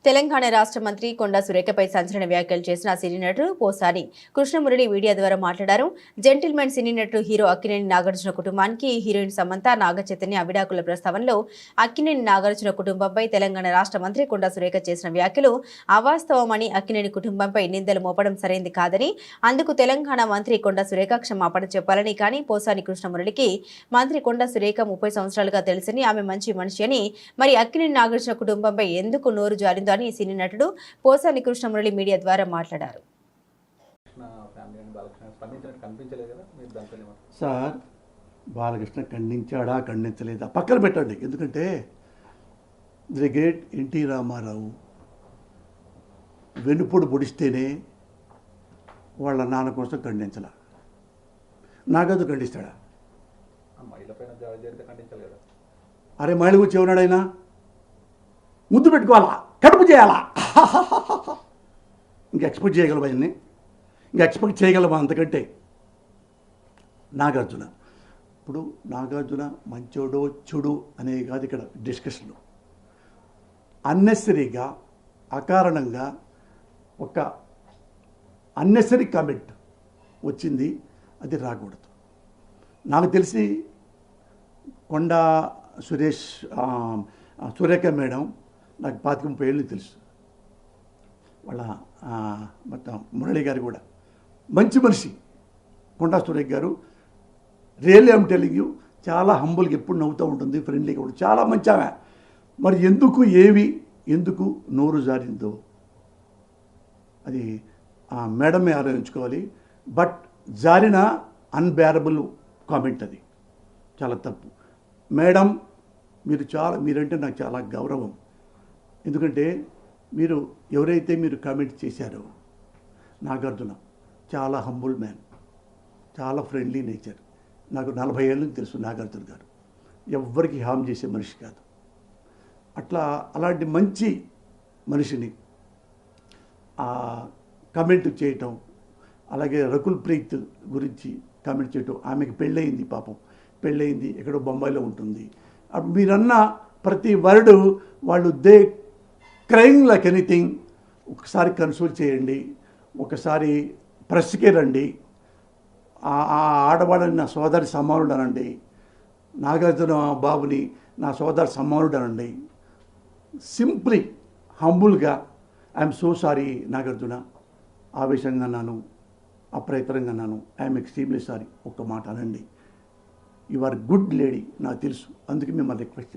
తెలంగాణ రాష్ట్ర మంత్రి కొండా సురేఖపై సంచలన వ్యాఖ్యలు చేసిన సినీ నటుడు పోసాని కృష్ణమురళి మీడియా ద్వారా మాట్లాడారు. జెంటిల్మెన్ సినీ నటుడు హీరో అక్కినేని నాగార్జున కుటుంబానికి హీరోయిన్ సమంత నాగచైతన్య విడాకుల ప్రస్తావనలో అక్కినేని నాగార్జున కుటుంబంపై తెలంగాణ రాష్ట్ర మంత్రి కొండా సురేఖ చేసిన వ్యాఖ్యలు అవాస్తవమని, అక్కినేని కుటుంబంపై నిందలు మోపడం సరైంది కాదని, అందుకు తెలంగాణ మంత్రి కొండా సురేఖ క్షమాపణ చెప్పాలని, కానీ పోసాని కృష్ణమురళికి మంత్రి కొండా సురేఖ 30 సంవత్సరాలుగా తెలుసని, ఆమె మంచి మనిషి అని, మరి అక్కినేని నాగార్జున కుటుంబంపై ఎందుకు నోరు జారిందో అని సినీ నటుడు పోసాని కృష్ణమురళి మీడియా ద్వారా మాట్లాడారు. సార్, బాలకృష్ణ ఖండించాడా ఖండించలేదా పక్కన పెట్టండి. ఎందుకంటే ది గ్రేట్ ఎన్టీ రామారావు వెనుపొడు పొడిస్తేనే వాళ్ళ నాన్న కోసం ఖండించాల. నాగదు ఖండిస్తాడా? అరే, మహిళ గురించి ఏమన్నాడు ఆయన? ముద్దు పెట్టుకోవాలా, కడుపు చేయాలా? ఇంకా ఎక్స్పెక్ట్ చేయగలవా? అన్నీ ఇంకా ఎక్స్పెక్ట్ చేయగలవా అంతకంటే? నాగార్జున ఇప్పుడు నాగార్జున మంచోడో చెడు అనే కాదు ఇక్కడ డిస్కషన్. అన్నెసరీగా అకారణంగా ఒక అన్నెసరీ కామెంట్ వచ్చింది, అది రాకూడదు. నాకు తెలిసి కొండా సురేఖ మేడం నాకు 25 ఏళ్ళు తెలుసు. వాళ్ళ మొత్తం మురళి గారు కూడా మంచి మనిషి. కొండా సురేఖ గారు రియల్లీ ఐమ్ టెల్లింగ్ యూ, చాలా హంబుల్గా ఎప్పుడు నవ్వుతూ ఉంటుంది, ఫ్రెండ్లీగా కూడా చాలా మంచి ఆమె. మరి ఎందుకు నోరు జారిందో అది ఆ మేడమే ఆలోచించుకోవాలి. బట్ జారిన అన్బేరబుల్ కామెంట్, అది చాలా తప్పు. మేడం, మీరంటే నాకు చాలా గౌరవం. ఎందుకంటే ఎవరైతే మీరు కామెంట్ చేశారో, నాగార్జున చాలా హంబుల్ మ్యాన్, చాలా ఫ్రెండ్లీ నేచర్. నాకు 40 ఏళ్ళ నుంచి తెలుసు నాగార్జున గారు. ఎవ్వరికి హామ్ చేసే మనిషి కాదు. అలాంటి మంచి మనిషిని కామెంట్ చేయటం, అలాగే రకుల్ ప్రీత్ గురించి కామెంట్ చేయటం. ఆమెకి పెళ్ళయింది, పాపం పెళ్ళయింది, ఎక్కడో బొంబాయిలో ఉంటుంది. మీరన్న ప్రతి వర్డు వాళ్ళు క్రైమ్ లైక్ ఎనీథింగ్. ఒకసారి కన్సల్ట్ చేయండి, ఒకసారి ప్రెస్కే రండి. ఆ ఆడవాళ్ళని నా సోదరి సమానుడు అనండి, నాగార్జున బాబుని నా సోదరి సమానుడు అనండి. సింప్లీ హంబుల్గా ఐఎమ్ సో సారీ నాగార్జున, ఆవేశంగా అన్నాను, అప్రయత్నంగా అన్నాను, ఐఎమ్ ఎక్స్ట్రీమ్లీ సారీ. ఒక్క మాట అనండి. యు ఆర్ గుడ్ లేడీ, నాకు తెలుసు, అందుకే మిమ్మల్ని రిక్వెస్ట్